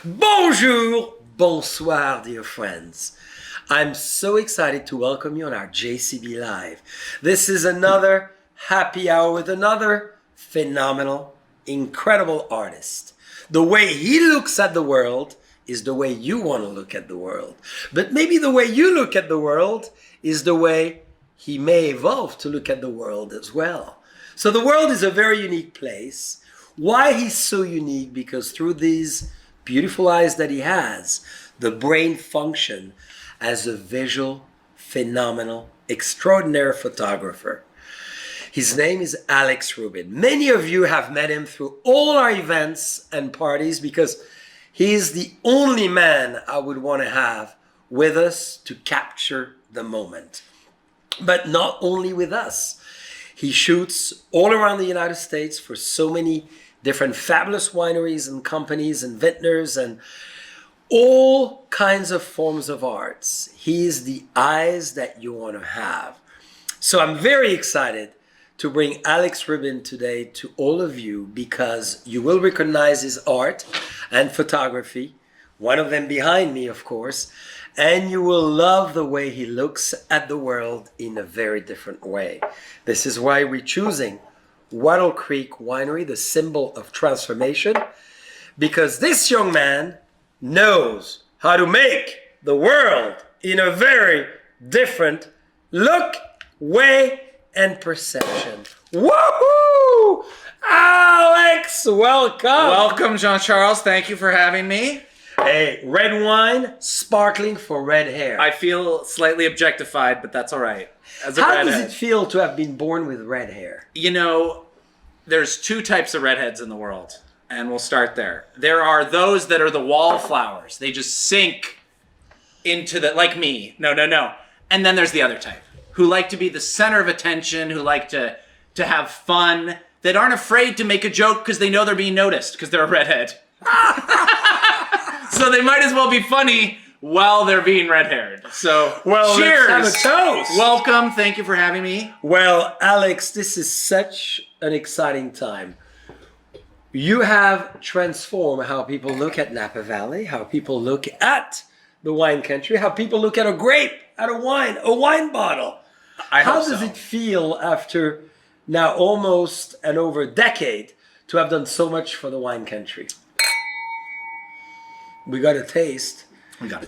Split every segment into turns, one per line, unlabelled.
Bonjour, bonsoir, dear friends. I'm so excited to welcome you on our JCB Live. This is another happy hour with another phenomenal, incredible artist. The way he looks at the world is the way you want to look at the world. But maybe the way you look at the world is the way he may evolve to look at the world as well. So the world is a very unique place. Why he's so unique? Because through these beautiful eyes that he has, the brain function as a visual, phenomenal, extraordinary photographer. His name is Alex Rubin. Many of you have met him through all our events and parties because he is the only man I would want to have with us to capture the moment. But not only with us. He shoots all around the United States for so many different fabulous wineries and companies and vintners and all kinds of forms of arts. He is the eyes that you want to have. So I'm very excited to bring Alex Rubin today to all of you because you will recognize his art and photography, one of them behind me, of course, and you will love the way he looks at the world in a very different way. This is why we're choosing Wattle Creek Winery, the symbol of transformation, because this young man knows how to make the world in a very different look, way, and perception. Woohoo! Alex, welcome!
Welcome, Jean-Charles. Thank you for having me.
Hey, red wine, sparkling for red hair.
I feel slightly objectified, but that's all right. As a
How
redhead.
does it feel to have been born with red hair?
You know, there's two types of redheads in the world, and we'll start there. There are those that are the wallflowers. They just sink into the, like me. No. And then there's the other type, who like to be the center of attention, who like to have fun, that aren't afraid to make a joke because they know they're being noticed because they're a redhead. So they might as well be funny while they're being red-haired. So, cheers.
Let's have a toast.
Welcome. Thank you for having me.
Well, Alex, this is such an exciting time. You have transformed how people look at Napa Valley, how people look at the wine country, how people look at a grape, at a wine bottle. How does it feel after now almost and over a decade to have done so much for the wine country? We got a taste.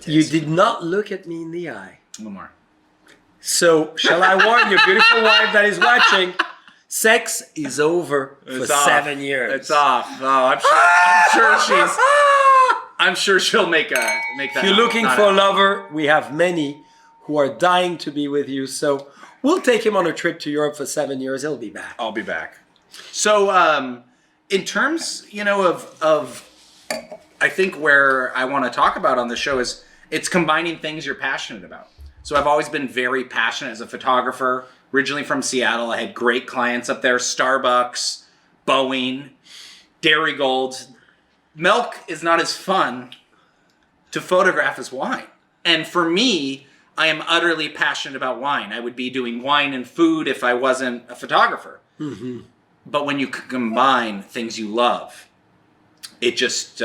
You did not look at me in the eye.
One more.
So, shall I warn your beautiful wife that is watching? Sex is over for 7 years.
It's off. Oh, I'm sure she'll make that.
If you're looking for a lover, we have many who are dying to be with you. So we'll take him on a trip to Europe for 7 years. He'll be back.
I'll be back. So, in terms, of I think where I want to talk about on the show is it's combining things you're passionate about. So I've always been very passionate as a photographer. Originally from Seattle, I had great clients up there, Starbucks, Boeing, Dairy Gold. Milk is not as fun to photograph as wine. And for me, I am utterly passionate about wine. I would be doing wine and food if I wasn't a photographer. Mm-hmm. But when you combine things you love, it just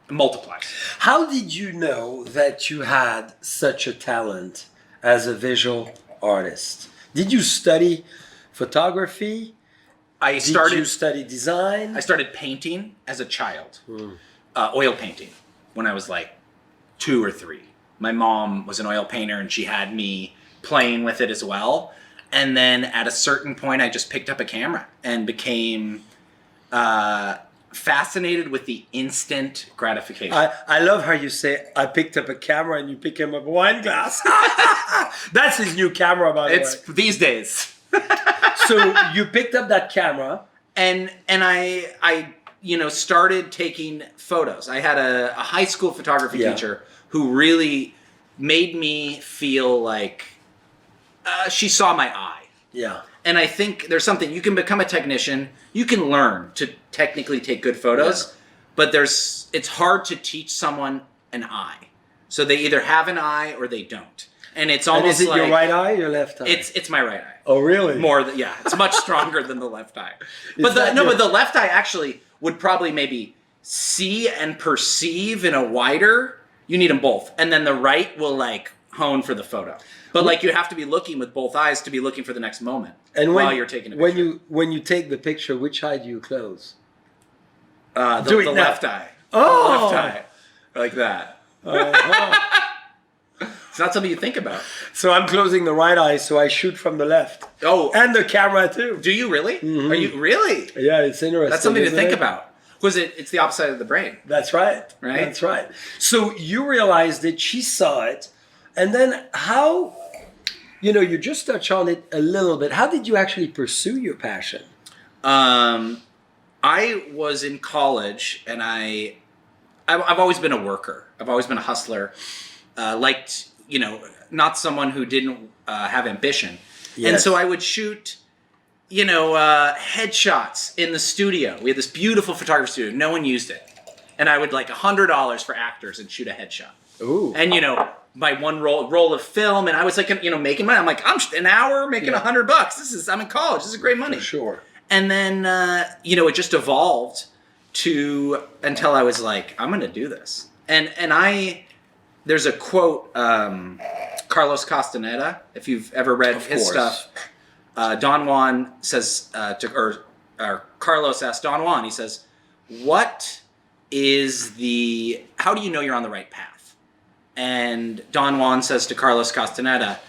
multiplies.
How did you know that you had such a talent as a visual artist? Did you study photography? Did you study design?
I started painting as a child, oil painting, when I was like 2 or 3. My mom was an oil painter and she had me playing with it as well. And then at a certain point, I just picked up a camera and became fascinated with the instant gratification.
I love how you say, I picked up a camera and you pick him up a wine glass. That's his new camera, by the way.
It's these days.
So you picked up that camera.
And I started taking photos. I had a high school photography teacher who really made me feel like she saw my eye.
Yeah.
And I think there's something, you can become a technician, you can learn to technically take good photos, but it's hard to teach someone an eye. So they either have an eye or they don't. And it's almost
like... Is it your right eye or your left eye?
It's my right eye.
Oh, really?
It's much stronger than the left eye. But the left eye actually would probably maybe see and perceive in a wider, you need them both. And then the right will like hone for the photo. But like you have to be looking with both eyes to be looking for the next moment while you're taking a picture.
When you take the picture, which eye do you close?
The left eye.
Oh!
The left eye. Like that. It's not something you think about.
So I'm closing the right eye, so I shoot from the left.
Oh.
And the camera too.
Do you really?
Mm-hmm.
Are you really?
Yeah, it's interesting.
That's something to think about. Because it's the opposite of the brain.
That's right.
Right?
That's right. So you realized that she saw it, and then how, you just touched on it a little bit. How did you actually pursue your passion?
I was in college, and I've always been a worker. I've always been a hustler. Liked, not someone who didn't have ambition. Yes. And so I would shoot, headshots in the studio. We had this beautiful photography studio. No one used it. And I would like $100 for actors and shoot a headshot.
Ooh.
And, my one roll of film, and I was like, making money. I'm like, I'm an hour making $100. I'm in college. This is great money.
For sure.
And then, it just evolved until I was like, I'm going to do this. And there's a quote, Carlos Castaneda, if you've ever read his stuff. Don Juan says, or Carlos asked Don Juan, he says, how do you know you're on the right path? And Don Juan says to Carlos Castaneda,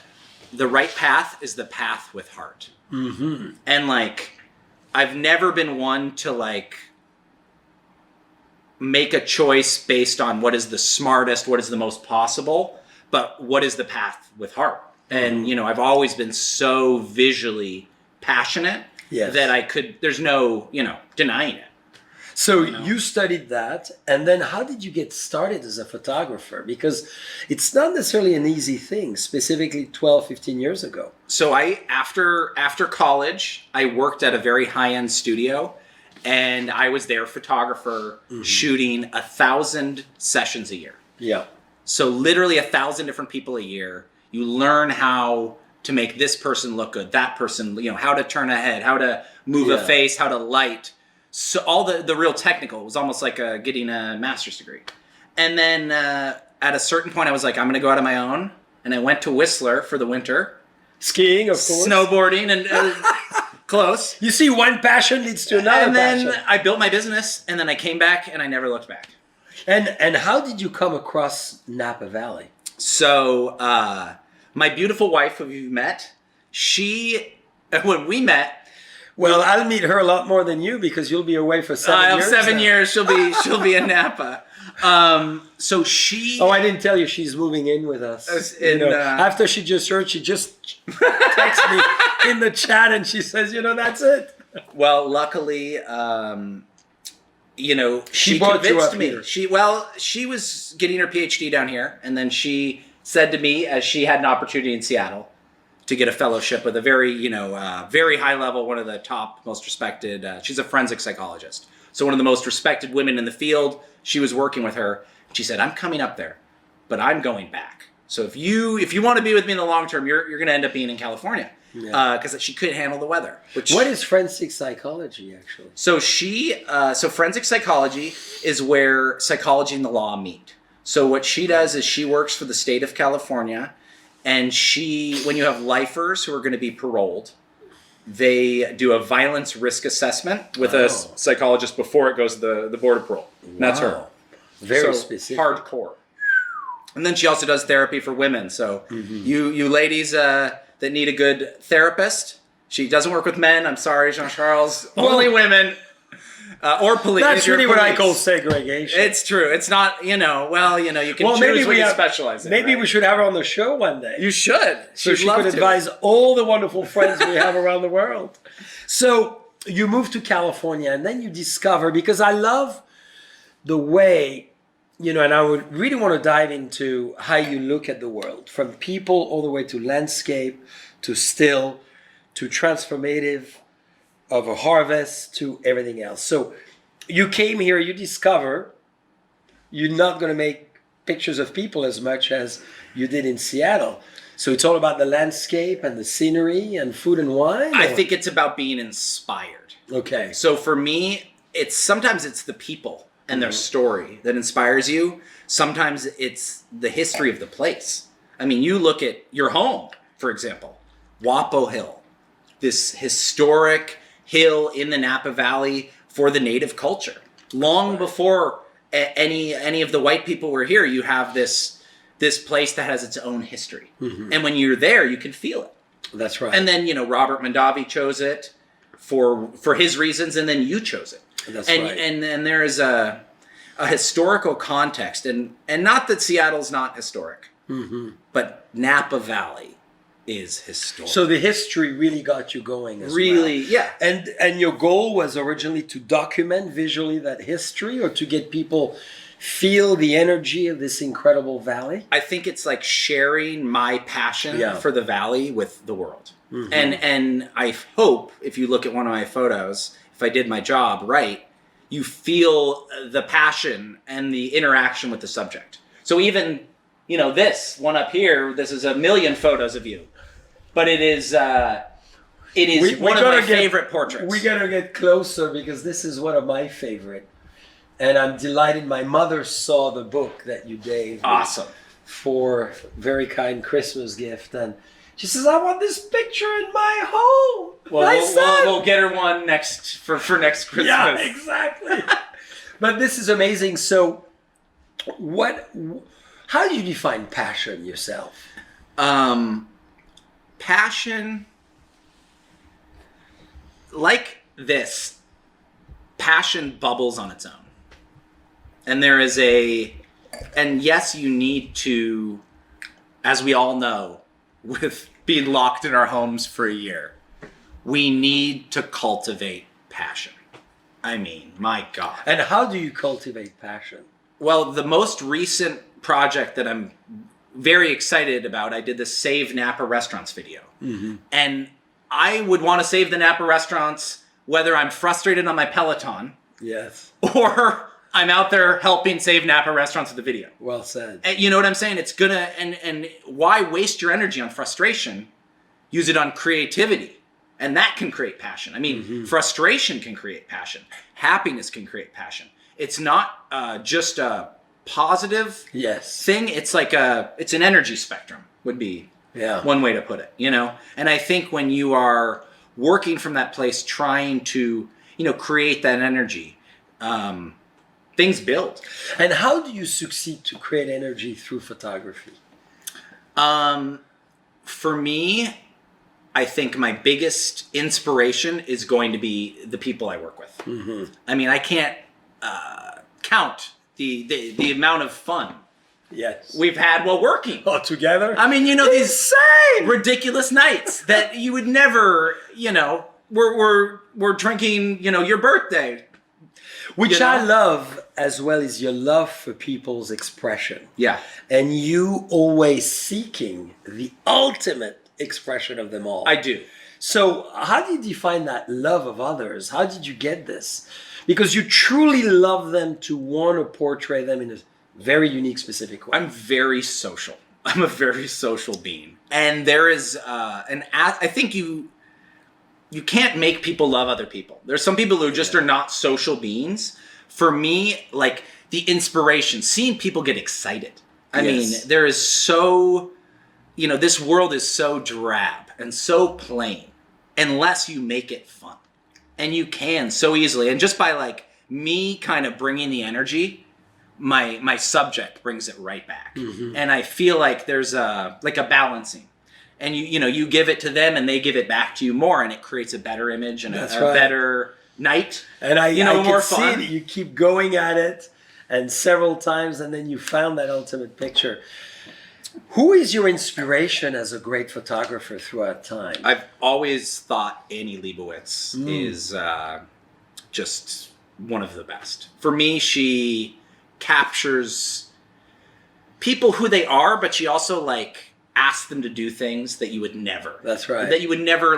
the right path is the path with heart.
Mm-hmm.
And like, I've never been one to like make a choice based on what is the smartest, what is the most possible, but what is the path with heart. And, I've always been so visually passionate that there's no, denying it.
So you studied that, and then how did you get started as a photographer? Because it's not necessarily an easy thing, specifically 12, 15 years ago.
So after college, I worked at a very high-end studio, and I was their photographer shooting 1,000 sessions a year.
Yeah.
So literally 1,000 different people a year. You learn how to make this person look good, that person, how to turn a head, how to move a face, how to light. So all the real technical. It was almost like getting a master's degree. And then at a certain point, I was like, I'm going to go out on my own. And I went to Whistler for the winter.
Skiing, of course.
Snowboarding and close.
You see, one passion leads to another passion.
And then I built my business, and then I came back, and I never looked back.
And how did you come across Napa Valley?
So my beautiful wife, who you've met, when we met,
well, I'll meet her a lot more than you because you'll be away for 7 years.
7 years. She'll be in Napa. So she.
Oh, I didn't tell you she's moving in with us. After she just heard, she just texted me in the chat and she says, that's it.
Well, luckily, she convinced me. She was getting her PhD down here, and then she said to me, as she had an opportunity in Seattle to get a fellowship with a very, very high level, one of the top, most respected, she's a forensic psychologist. So one of the most respected women in the field. She was working with her. She said, I'm coming up there, but I'm going back. So if you want to be with me in the long term, you're going to end up being in California. Because she couldn't handle the weather.
What is forensic psychology, actually?
So so forensic psychology is where psychology and the law meet. So what she does is she works for the state of California, and when you have lifers who are going to be paroled, they do a violence risk assessment with a psychologist before it goes to the board of parole. And that's her.
Very specific.
Hardcore. And then she also does therapy for women. So you ladies that need a good therapist, she doesn't work with men. I'm sorry, Jean-Charles. Only women. Or police.
That's really what I call segregation.
It's true. It's not, you can choose what you specialize in.
Maybe we should have her on the show one day.
You should.
So she could advise all the wonderful friends we have around the world. So you moved to California, and then you discover, because I love the way, and I would really want to dive into how you look at the world, from people all the way to landscape, to still, to transformative, of a harvest, to everything else. So you came here, you discover you're not going to make pictures of people as much as you did in Seattle. So it's all about the landscape and the scenery and food and wine?
I think it's about being inspired.
Okay.
So for me, sometimes it's the people. and their story that inspires you. Sometimes it's the history of the place. I mean, you look at your home, for example, Wattle Hill, this historic hill in the Napa Valley for the native culture. Long before any of the white people were here, you have this place that has its own history. And when you're there, you can feel it.
That's right.
And then, Robert Mondavi chose it for his reasons, and then you chose it.
That's
and,
right.
And there is a historical context, and not that Seattle's not historic, but Napa Valley is historic.
So the history really got you going as
really,
well.
yeah.
And your goal was originally to document visually that history, or to get people feel the energy of this incredible valley?
I think it's like sharing my passion for the valley with the world. And I hope, if you look at one of my photos, if I did my job right, you feel the passion and the interaction with the subject. So even, this one up here, this is 1 million photos of you. But it is one of my favorite portraits.
We gotta get closer, because this is one of my favorite. And I'm delighted my mother saw the book that you gave.
Awesome.
For very kind Christmas gift. And she says, I want this picture in my home.
Well, we'll get her one for next Christmas.
Yeah, exactly. But this is amazing. So how do you define passion yourself?
Passion, like this, passion bubbles on its own. And and yes, you need to, as we all know, with being locked in our homes for a year, we need to cultivate passion. I mean, my God.
And how do you cultivate passion?
Well, the most recent project that I'm very excited about, I did the Save Napa Restaurants video. And I would want to save the Napa restaurants whether I'm frustrated on my Peloton.
Yes.
Or I'm out there helping save Napa restaurants with the video.
Well said.
And you know what I'm saying? It's gonna, and why waste your energy on frustration? Use it on creativity. And that can create passion. I mean, frustration can create passion. Happiness can create passion. It's not just a positive thing. It's like it's an energy spectrum would be one way to put it, And I think when you are working from that place, trying to, create that energy, things build.
And how do you succeed to create energy through photography?
For me, I think my biggest inspiration is going to be the people I work with. I mean, I can't count the amount of fun we've had while working.
Oh, together?
I mean, these ridiculous nights that you would never, we're drinking, your birthday.
Which I love as well, is your love for people's expression.
Yeah.
And you always seeking the ultimate expression of them all.
I do.
So how do you define that love of others? How did you get this? Because you truly love them to want to portray them in a very unique, specific way.
I'm very social. I'm a very social being. And there is I think you can't make people love other people. There's some people who just are not social beings. For me, like the inspiration, seeing people get excited. I mean, there is so, this world is so drab and so plain unless you make it fun. And you can so easily. And just by like me kind of bringing the energy, my subject brings it right back. And I feel like there's a balancing. And you give it to them and they give it back to you more, and it creates a better image and a better night. And I
can
see
that you keep going at it, and several times, and then you found that ultimate picture. Who is your inspiration as a great photographer throughout time?
I've always thought Annie Leibovitz is just one of the best. For me, she captures people who they are, but she also asks them to do things that you would never.
That's right.
That you would never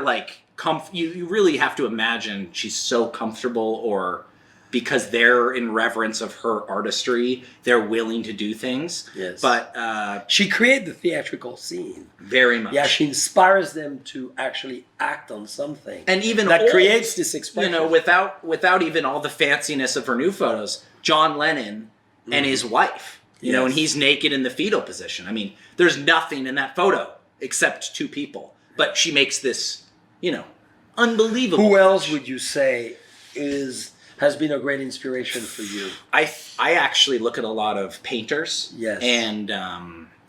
you really have to imagine she's so comfortable, or because they're in reverence of her artistry, they're willing to do things.
Yes.
But
she created the theatrical scene.
Very much.
Yeah, she inspires them to actually act on something.
And even
that creates this expression.
Without even all the fanciness of her new photos, John Lennon and his wife, you know, and he's naked in the fetal position. I mean, there's nothing in that photo except two people, but she makes this, you know, unbelievable.
Who else would you say has been a great inspiration for you?
I actually look at a lot of painters and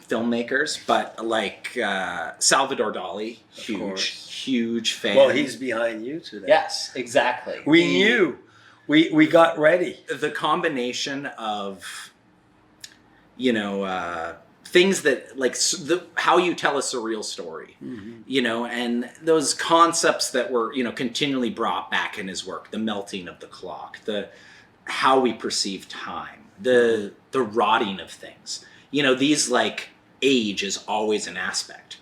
filmmakers, but like Salvador Dali, huge fan.
Well, he's behind you today.
Yes, exactly.
We knew. We got ready.
The combination of, you know, things that like how you tell a surreal story, you know, and those concepts that were, you know, continually brought back in his work, the melting of the clock, how we perceive time, the rotting of things, you know, these like age is always an aspect.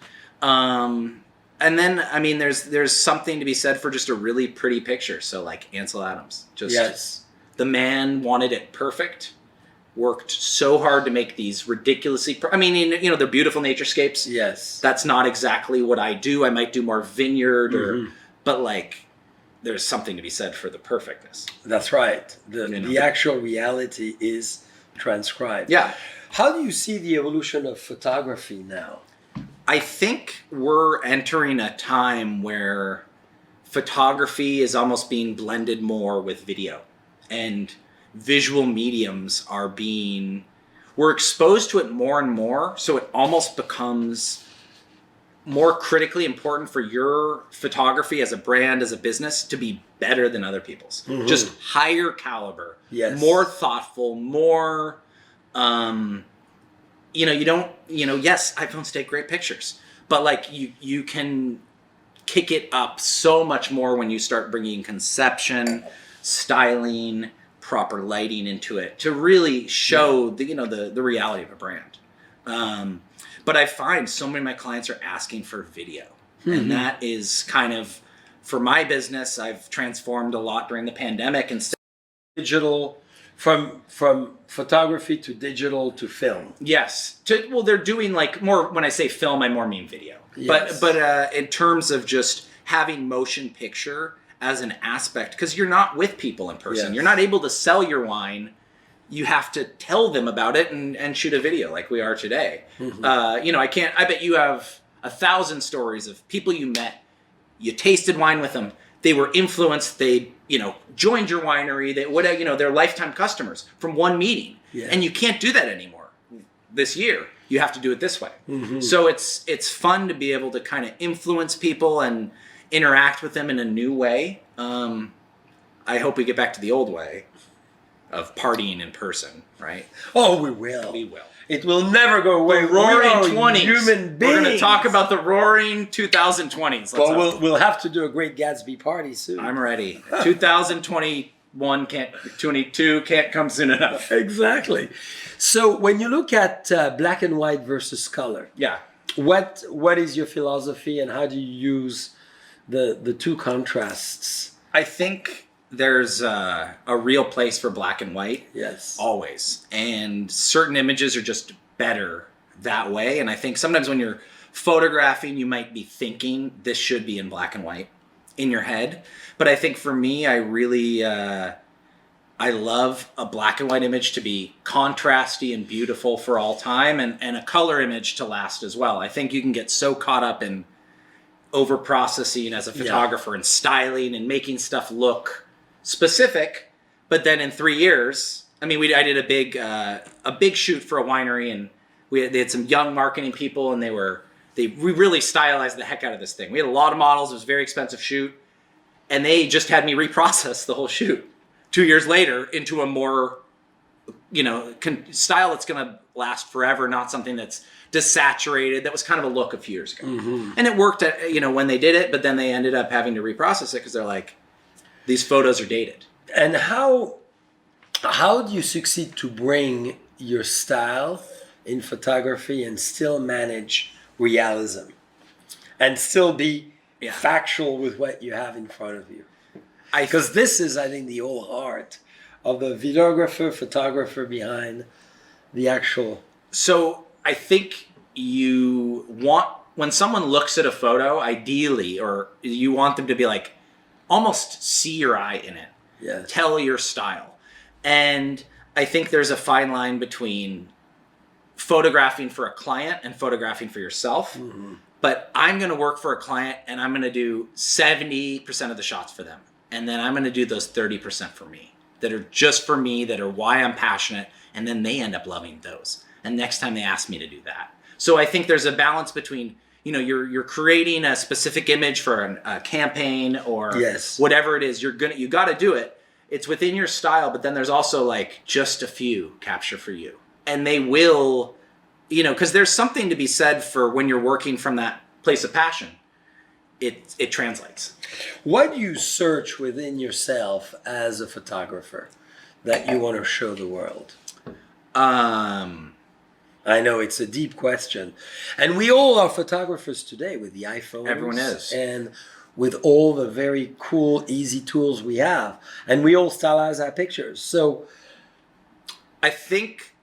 And then, I mean, there's something to be said for just a really pretty picture. So like Ansel Adams, just the man wanted it perfect, worked so hard to make these ridiculously, I mean, you know, they're beautiful naturescapes.
Yes.
That's not exactly what I do. I might do more vineyard but like, there's something to be said for the perfectness.
That's right. The actual reality is transcribed.
Yeah.
How do you see the evolution of photography now?
I think we're entering a time where photography is almost being blended more with video, and visual mediums we're exposed to it more and more, so it almost becomes more critically important for your photography as a brand, as a business, to be better than other people's. Just higher caliber, more thoughtful, more... you know, you don't, you know, yes, iPhones take great pictures, but like you can kick it up so much more when you start bringing conception, styling, proper lighting into it to really show the, you know, the reality of a brand. But I find so many of my clients are asking for video, and that is kind of, for my business, I've transformed a lot during the pandemic and
digital. From photography to digital to film.
Yes. Well, they're doing like more, when I say film, I more mean video.
Yes.
But in terms of just having motion picture as an aspect, because you're not with people in person.
Yes.
You're not able to sell your wine. You have to tell them about it and shoot a video like we are today. You know, I bet you have 1,000 stories of people you met, you tasted wine with them, they were influenced, they, you know, joined your winery, you know, they're lifetime customers from one meeting. And you can't do that anymore this year. You have to do it this way. So it's fun to be able to kind of influence people and interact with them in a new way. I hope we get back to the old way of partying in person, right?
Oh, we will.
We will.
It will never go away.
The roaring 20s.
Human beings.
We're going to talk about the roaring 2020s.
We'll have to do a Great Gatsby party soon.
I'm ready. 2021 22 can't come soon enough.
Exactly. So when you look at black and white versus color, what is your philosophy, and how do you use the two contrasts?
I think there's a real place for black and white.
Yes.
Always. And certain images are just better that way. And I think sometimes when you're photographing, you might be thinking this should be in black and white in your head. But I think for me, I really, I love a black and white image to be contrasty and beautiful for all time, and a color image to last as well. I think you can get so caught up in over processing as a photographer and styling and making stuff look specific, but then in 3 years, I mean, I did a big shoot for a winery, and they had some young marketing people, and we really stylized the heck out of this thing. We had a lot of models. It was a very expensive shoot, and they just had me reprocess the whole shoot 2 years later into a more, you know, style that's going to last forever, not something that's desaturated. That was kind of a look a few years ago, and it worked, you know, when they did it, but then they ended up having to reprocess it because they're like, these photos are dated.
And how do you succeed to bring your style in photography and still manage realism and still be factual with what you have in front of you? Because this is, I think, the whole art of the videographer, photographer behind the actual...
So I think you want, when someone looks at a photo, ideally, or you want them to be like, almost see your eye in it.
Yes.
Tell your style. And I think there's a fine line between photographing for a client and photographing for yourself. Mm-hmm. But I'm going to work for a client and I'm going to do 70% of the shots for them. And then I'm going to do those 30% for me that are just for me, that are why I'm passionate. And then they end up loving those. And next time they ask me to do that. So I think there's a balance between, you know, you're creating a specific image for a campaign or whatever it is. You got to do it. It's within your style, but then there's also like just a few capture for you. And they will, you know, because there's something to be said for when you're working from that place of passion. It translates.
What do you search within yourself as a photographer that you want to show the world? I know it's a deep question. And we all are photographers today with the iPhone.
Everyone is.
And with all the very cool, easy tools we have. And we all stylize our pictures. So
I think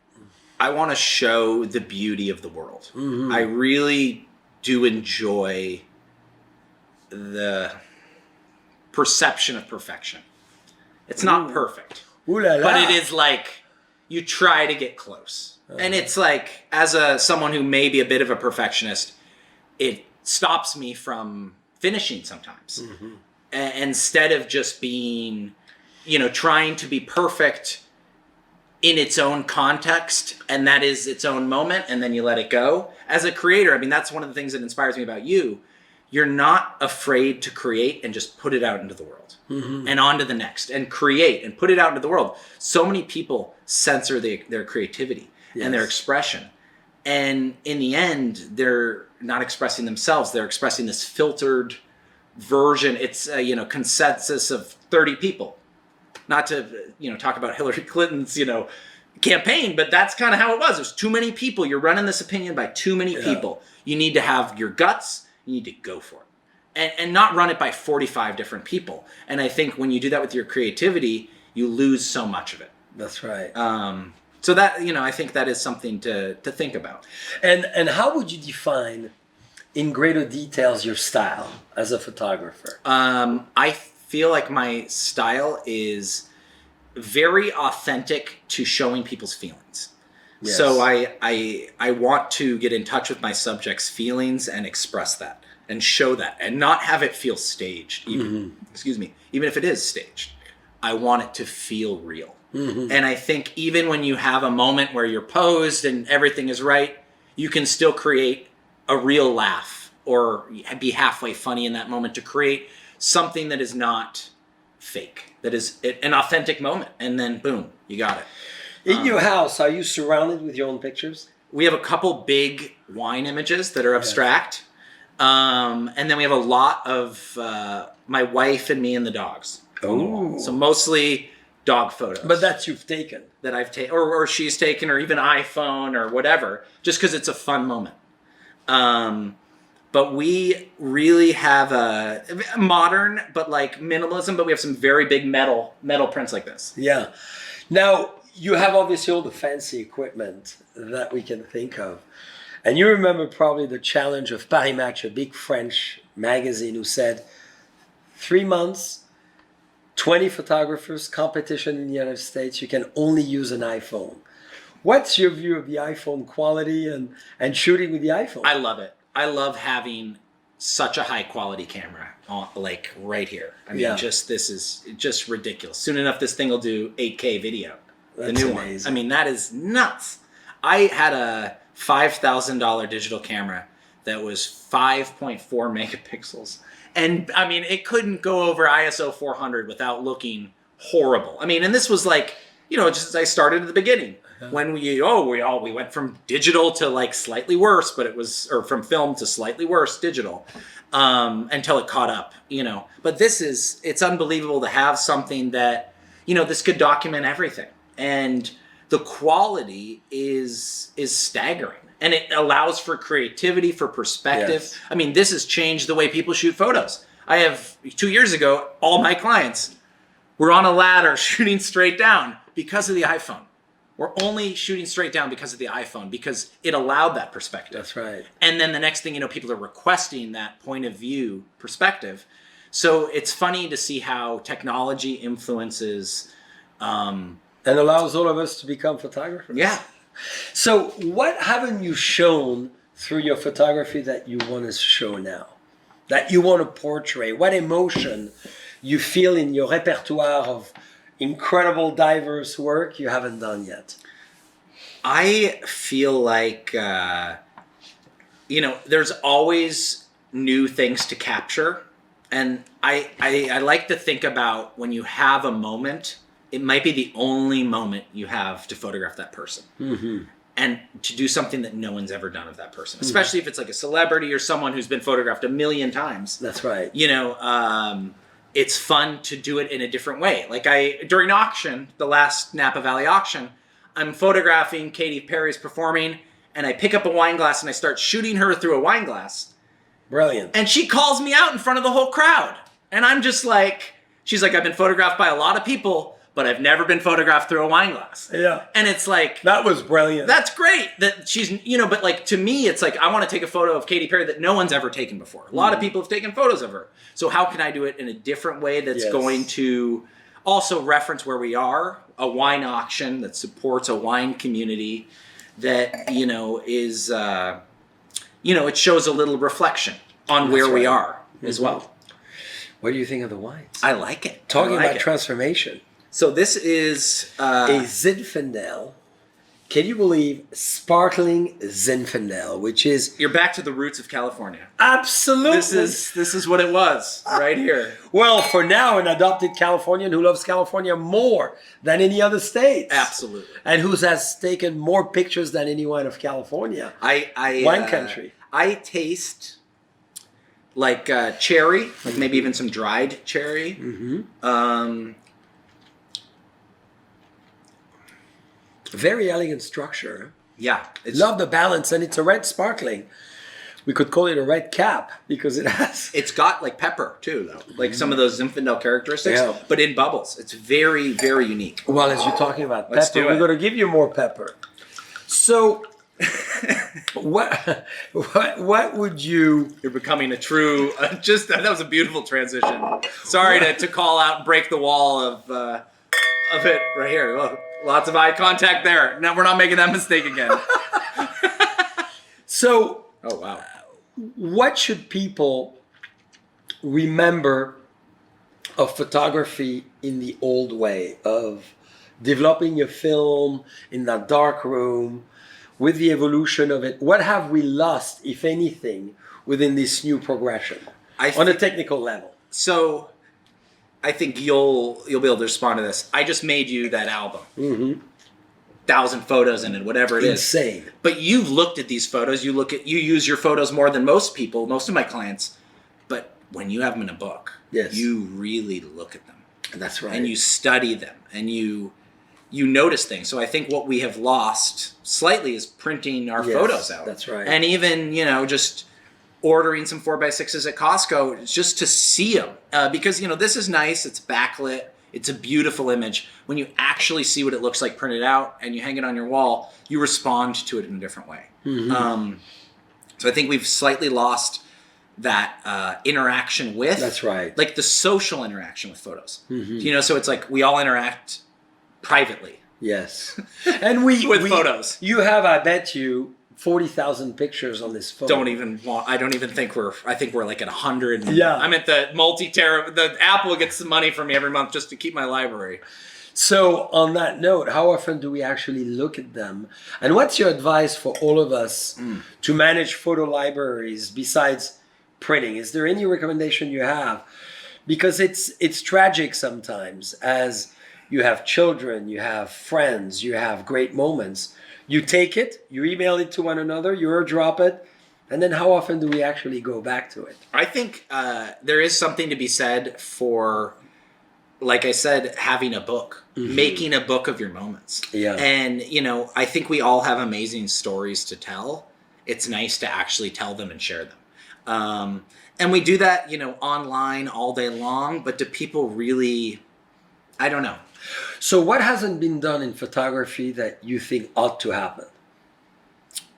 I want to show the beauty of the world. Mm-hmm. I really do enjoy the perception of perfection. It's not perfect.
Ooh la la.
But it is like you try to get close. And it's like, as someone who may be a bit of a perfectionist, it stops me from finishing sometimes. Mm-hmm. Instead of just being, you know, trying to be perfect in its own context, and that is its own moment, and then you let it go. As a creator, I mean, that's one of the things that inspires me about you. You're not afraid to create and just put it out into the world. Mm-hmm. And on to the next, and create and put it out into the world. So many people censor their creativity and their expression. And in the end, they're not expressing themselves. They're expressing this filtered version. It's a, you know, consensus of 30 people. Not to, you know, talk about Hillary Clinton's, you know, campaign, but that's kind of how it was. There's too many people. You're running this opinion by too many people. You need to have your guts. You need to go for it. And not run it by 45 different people. And I think when you do that with your creativity, you lose so much of it.
That's right.
So that, you know, I think that is something to think about.
And how would you define in greater details your style as a photographer?
I feel like my style is very authentic to showing people's feelings. Yes. So I want to get in touch with my subject's feelings and express that and show that and not have it feel staged. Even, even if it is staged, I want it to feel real. Mm-hmm. And I think even when you have a moment where you're posed and everything is right, you can still create a real laugh or be halfway funny in that moment to create something that is not fake, that is an authentic moment. And then boom, you got it.
In your house, are you surrounded with your own pictures?
We have a couple big wine images that are abstract. And then we have a lot of my wife and me and the dogs.
Oh.
So mostly dog photos.
But that you've taken.
That I've taken, or she's taken, or even iPhone or whatever, just because it's a fun moment. But we really have a modern, but like minimalism, but we have some very big metal prints like this.
Yeah. Now, you have obviously all the fancy equipment that we can think of. And you remember probably the challenge of Paris Match, a big French magazine, who said 3 months, 20 photographers, competition in the United States, you can only use an iPhone. What's your view of the iPhone quality and shooting with the iPhone?
I love it. I love having such a high quality camera like right here. I mean, this is just ridiculous. Soon enough, this thing will do 8K video.
That's
the new
amazing.
one. I mean, that is nuts. I had a $5,000 digital camera that was 5.4 megapixels. And I mean, it couldn't go over ISO 400 without looking horrible. I mean, and this was like, you know, just as I started at the beginning. When we went from digital to like slightly worse, but it was, or from film to slightly worse digital, until it caught up, you know. But it's unbelievable to have something that, you know, this could document everything. And the quality is staggering. And it allows for creativity, for perspective. Yes. I mean, this has changed the way people shoot photos. 2 years ago, all my clients were on a ladder shooting straight down because of the iPhone. We're only shooting straight down because of the iPhone, because it allowed that perspective.
That's right.
And then the next thing you know, people are requesting that point of view perspective. So it's funny to see how technology influences
And allows all of us to become photographers.
Yeah.
So what haven't you shown through your photography that you want to show now? That you want to portray? What emotion you feel in your repertoire of incredible, diverse work you haven't done yet?
I feel like, there's always new things to capture. And I like to think about when you have a moment, it might be the only moment you have to photograph that person. Mm-hmm. And to do something that no one's ever done of that person, especially if it's like a celebrity or someone who's been photographed a million times.
That's right.
It's fun to do it in a different way. Like during auction, the last Napa Valley auction, I'm photographing Katy Perry's performing, and I pick up a wine glass and I start shooting her through a wine glass.
Brilliant.
And she calls me out in front of the whole crowd. And I'm just like, she's like, I've been photographed by a lot of people, but I've never been photographed through a wine glass.
Yeah.
And it's like...
That was brilliant.
That's great that she's, but like to me, it's like, I want to take a photo of Katy Perry that no one's ever taken before. A lot of people have taken photos of her. So how can I do it in a different way that's going to also reference where we are, a wine auction that supports a wine community that, is, it shows a little reflection on where we are as well.
What do you think of the wines?
I like it.
Talking about transformation.
So this is
a Zinfandel. Can you believe sparkling Zinfandel, which is...
You're back to the roots of California.
Absolutely.
This is what it was right here.
Well, for now, an adopted Californian who loves California more than any other state.
Absolutely.
And who has taken more pictures than anyone of California. Wine country.
I taste like cherry, like maybe even some dried cherry. Mm-hmm.
Very elegant structure.
Yeah.
Love the balance, and it's a red sparkling. We could call it a red cap because it has...
It's got like pepper too, though. Like some of those Zinfandel characteristics, but in bubbles. It's very, very unique.
Well, as you're talking about pepper, we're going to give you more pepper. So... what would you...
You're becoming a true... that was a beautiful transition. Sorry to call out and break the wall of it right here. Look, lots of eye contact there. No, we're not making that mistake again.
So...
Oh, wow.
What should people remember of photography in the old way, of developing your film in that dark room, with the evolution of it? What have we lost, if anything, within this new progression on a technical level?
So I think you'll be able to respond to this. I just made you that album. Mm-hmm. 1,000 photos in it, whatever it is.
Insane.
But you've looked at these photos. You use your photos more than most people, most of my clients. But when you have them in a book, you really look at them.
That's right.
And you study them, and you notice things. So I think what we have lost slightly is printing our photos out.
That's right.
And even, just ordering some 4x6s at Costco just to see them. Because, this is nice. It's backlit. It's a beautiful image. When you actually see what it looks like printed out and you hang it on your wall, you respond to it in a different way. Mm-hmm. So I think we've slightly lost that interaction with.
That's right.
Like the social interaction with photos. Mm-hmm. So it's like we all interact privately.
Yes. And with
photos.
You have, I bet you, 40,000 pictures on this phone.
I think we're like at 100.
Yeah.
I'm at the the Apple gets some money from me every month just to keep my library.
So on that note, how often do we actually look at them? And what's your advice for all of us to manage photo libraries besides printing? Is there any recommendation you have? Because it's tragic sometimes, as you have children, you have friends, you have great moments. You take it, you email it to one another, you airdrop it, and then how often do we actually go back to it?
I think there is something to be said for, like I said, having a book, making a book of your moments.
Yeah.
And, I think we all have amazing stories to tell. It's nice to actually tell them and share them. And we do that, online all day long, but do people really, I don't know.
So what hasn't been done in photography that you think ought to happen?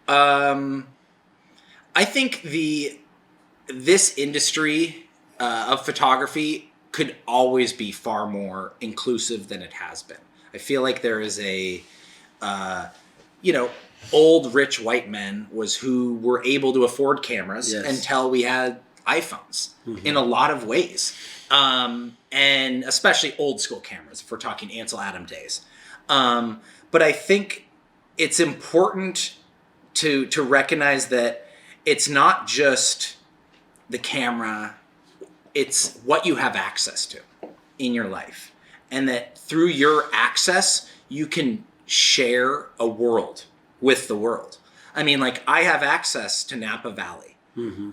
I think this industry of photography could always be far more inclusive than it has been. I feel like there is a, old rich white men was who were able to afford cameras until we had iPhones in a lot of ways. And especially old school cameras, if we're talking Ansel Adams days. But I think it's important to recognize that it's not just the camera, it's what you have access to in your life. And that through your access, you can share a world with the world. I mean, like, I have access to Napa Valley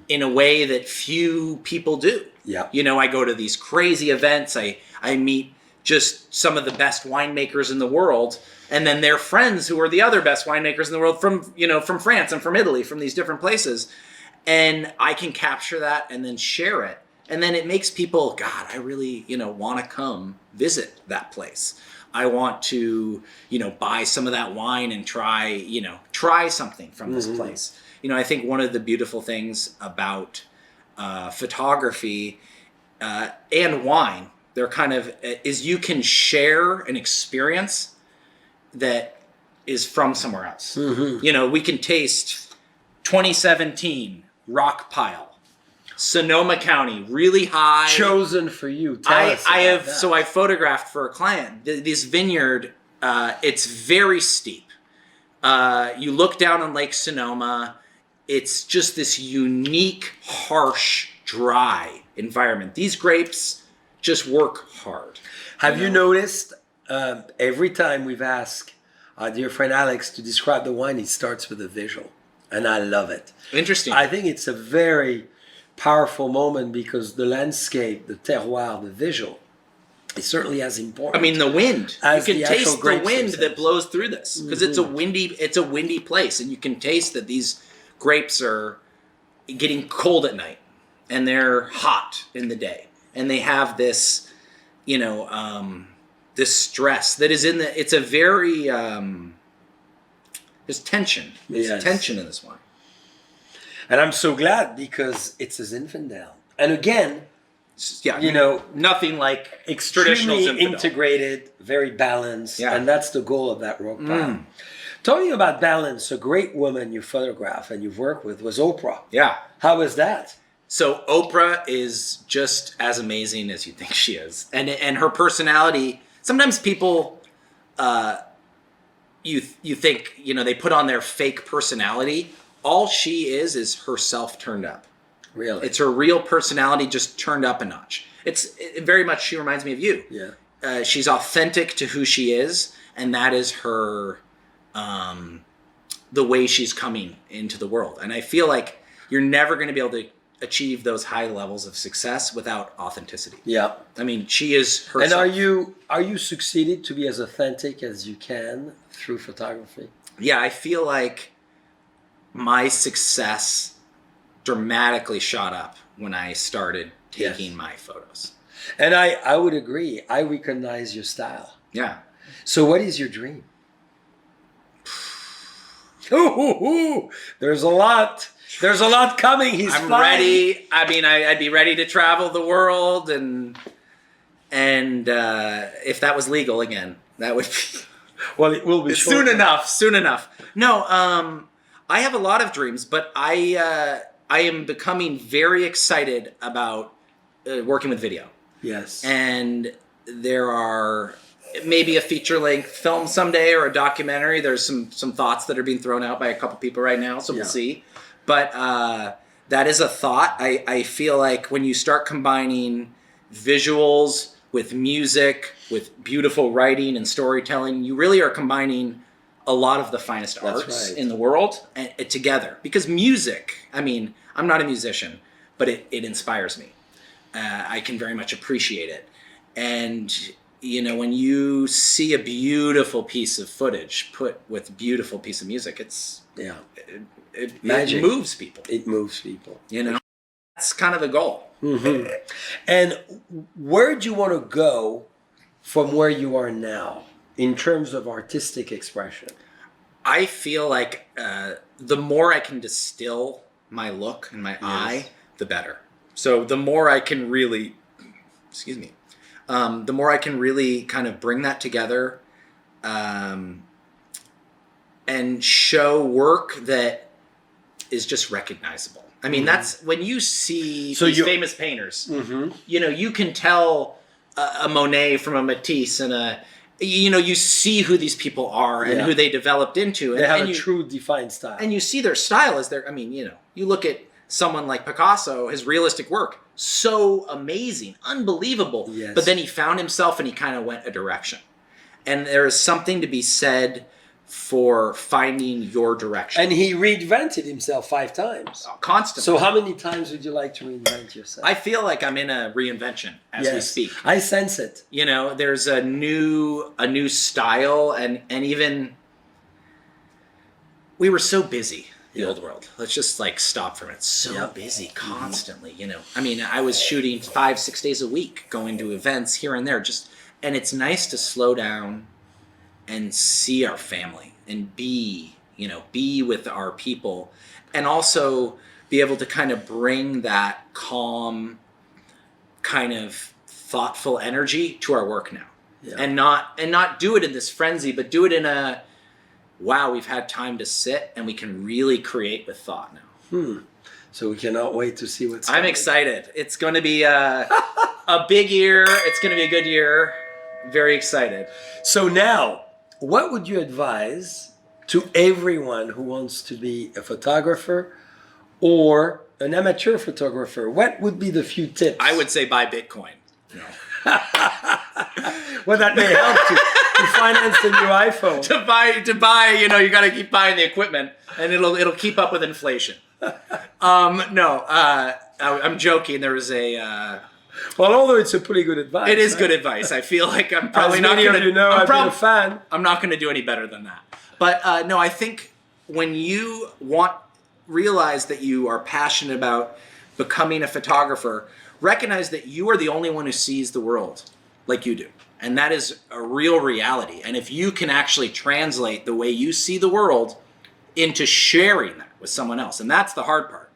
in a way that few people do.
Yeah.
I go to these crazy events. I meet just some of the best winemakers in the world, and then their friends who are the other best winemakers in the world from France and from Italy, from these different places. And I can capture that and then share it. And then it makes people, God, I really, want to come visit that place. I want to, buy some of that wine and try something from this place. I think one of the beautiful things about photography and wine, they're kind of, is you can share an experience that is from somewhere else. We can taste 2017 Rockpile, Sonoma County, really high.
Chosen for you. Tell us about that.
So I photographed for a client this vineyard. It's very steep. You look down on Lake Sonoma. It's just this unique, harsh, dry environment. These grapes just work hard.
Have you noticed every time we've asked our dear friend Alex to describe the wine, he starts with a visual. And I love it.
Interesting.
I think it's a very powerful moment because the landscape, the terroir, the visual, is certainly as important.
I mean, the wind. You can taste the wind
themselves
that blows through this because it's a windy place, and you can taste that these grapes are getting cold at night and they're hot in the day, and they have this, this stress that is it's a very there's tension. There's tension in this wine.
And I'm so glad because it's a Zinfandel. And again,
nothing like
extremely
traditional Zinfandel.
Integrated, very balanced.
Yeah.
And that's the goal of that Rockpile. Talking about balance, a great woman you photograph and you've worked with was Oprah.
Yeah.
How was that?
So Oprah is just as amazing as you think she is. And her personality, sometimes people... You think, they put on their fake personality. All she is herself turned up.
Really?
It's her real personality just turned up a notch. It very much, she reminds me of you.
Yeah.
She's authentic to who she is, and that is her, the way she's coming into the world. And I feel like you're never going to be able to achieve those high levels of success without authenticity.
Yeah.
I mean, she is herself.
And are you succeeded to be as authentic as you can through photography?
Yeah, I feel like my success dramatically shot up when I started taking my photos.
And I would agree. I recognize your style.
Yeah.
So what is your dream? There's a lot. There's a lot coming.
I'm ready. I mean, I'd be ready to travel the world, and if that was legal again, that would be.
Well, it will be
soon enough. No, I have a lot of dreams, but I am becoming very excited about working with video.
Yes.
And there are maybe a feature-length film someday or a documentary. There's some thoughts that are being thrown out by a couple people right now, so we'll see. But that is a thought. I feel like when you start combining visuals with music, with beautiful writing and storytelling, you really are combining a lot of the finest arts in the world together. Because music, I mean, I'm not a musician, but it inspires me. I can very much appreciate it. And, when you see a beautiful piece of footage put with a beautiful piece of music, it moves people.
It moves people.
That's kind of the goal.
Mm-hmm. And where do you want to go from where you are now in terms of artistic expression?
I feel like the more I can distill my look and my eye, the better. So the more I can really, the more I can really kind of bring that together and show work that is just recognizable. I mean, that's when you see these famous painters, you know, you can tell a Monet from a Matisse and you see who these people are and who they developed into.
They have a true defined style.
And you see their style as I mean, you know, you look at someone like Picasso, his realistic work, so amazing, unbelievable.
Yes.
But then he found himself and he kind of went a direction. And there is something to be said for finding your direction.
And he reinvented himself 5 times.
Constantly.
So how many times would you like to reinvent yourself?
I feel like I'm in a reinvention as we speak.
I sense it.
You know, there's a new style and even we were so busy, the old world. Let's just like stop for a minute. So busy constantly, you know. I mean, I was shooting 5-6 days a week, going to events here and there, and it's nice to slow down and see our family and be with our people and also be able to kind of bring that calm kind of thoughtful energy to our work now. And not do it in this frenzy, but do it in a, wow, we've had time to sit and we can really create with thought now.
So we cannot wait to see what's coming.
I'm excited. It's going to be a big year. It's going to be a good year. Very excited.
So now, what would you advise to everyone who wants to be a photographer or an amateur photographer? What would be the few tips?
I would say buy Bitcoin. No.
Well, that may help to finance the new iPhone.
To buy, you know, you got to keep buying the equipment, and it'll keep up with inflation. I'm joking. There was a.
Well, although it's a pretty good advice.
It is good advice. I feel like I'm probably not going to.
I've been a fan.
I'm not going to do any better than that. But no, I think when you realize that you are passionate about becoming a photographer, recognize that you are the only one who sees the world like you do. And that is a real reality. And if you can actually translate the way you see the world into sharing that with someone else, and that's the hard part.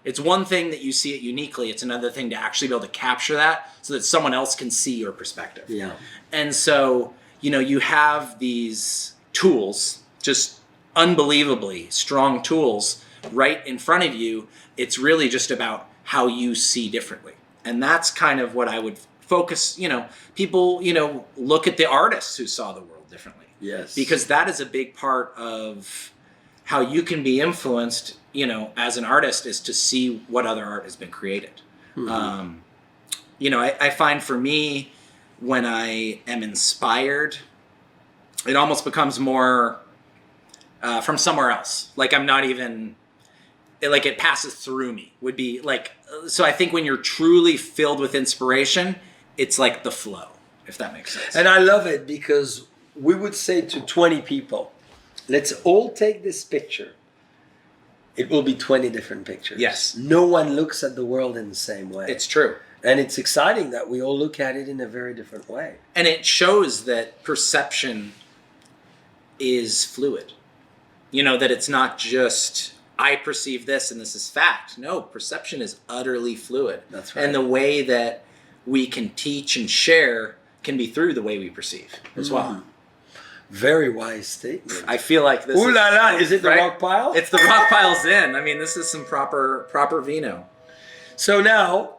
It's one thing that you see it uniquely. It's another thing to actually be able to capture that so that someone else can see your perspective.
Yeah.
And so, you know, you have these tools, just unbelievably strong tools right in front of you. It's really just about how you see differently. And that's kind of what I would focus, you know, people, you know, look at the artists who saw the world differently.
Yes.
Because that is a big part of how you can be influenced, you know, as an artist, is to see what other art has been created. Mm-hmm. You know, I find for me, when I am inspired, it almost becomes more from somewhere else. Like I'm not even, like it passes through me, would be like, so I think when you're truly filled with inspiration, it's like the flow, if that makes sense.
And I love it because we would say to 20 people, let's all take this picture. It will be 20 different pictures.
Yes.
No one looks at the world in the same way.
It's true.
And it's exciting that we all look at it in a very different way.
And it shows that perception is fluid. You know, that it's not just, I perceive this and this is fact. No, perception is utterly fluid.
That's right.
And the way that we can teach and share can be through the way we perceive as well.
Very wise statement.
I feel like this
Ooh la la, is it the Rockpile?
It's the Rockpile Zin. I mean, this is some proper vino.
So now,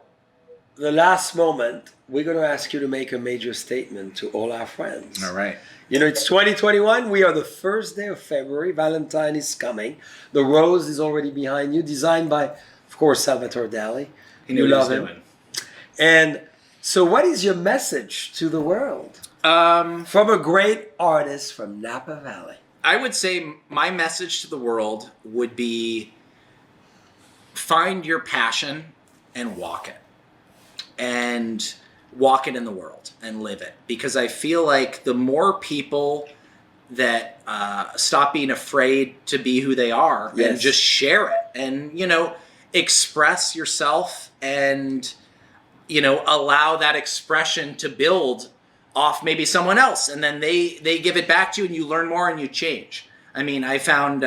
the last moment, we're going to ask you to make a major statement to all our friends.
All right.
You know, it's 2021. We are the first day of February. Valentine is coming. The rose is already behind you, designed by, of course, Salvatore Dali.
You love him.
And so what is your message to the world? From a great artist from Napa Valley.
I would say my message to the world would be find your passion and walk it. And walk it in the world and live it. Because I feel like the more people that stop being afraid to be who they are and just share it and, you know, express yourself and, you know, allow that expression to build off maybe someone else, and then they give it back to you and you learn more and you change. I mean, I found,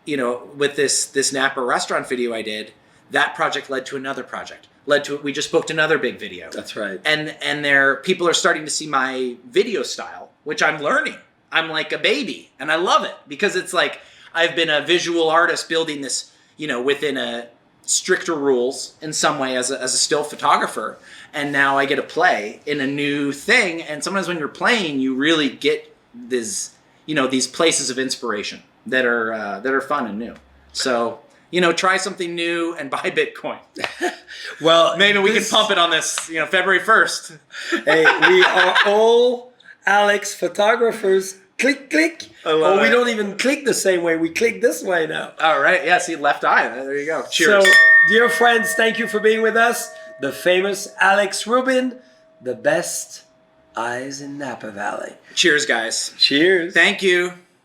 you know, with this Napa restaurant video I did, that project led to another project. We just booked another big video.
That's right.
And people are starting to see my video style, which I'm learning. I'm like a baby, and I love it because it's like I've been a visual artist building this, within a stricter rules in some way as a still photographer, and now I get to play in a new thing. And sometimes when you're playing, you really get these places of inspiration that are fun and new. So try something new and buy Bitcoin.
Well,
maybe we can pump it on this, February 1st.
Hey, we are all Alex photographers. Click, click. Oh, we don't even click the same way. We click this way now.
All right. Yeah, see, left eye. There you go. Cheers.
So, dear friends, thank you for being with us. The famous Alex Rubin, the best eyes in Napa Valley.
Cheers, guys.
Cheers.
Thank you.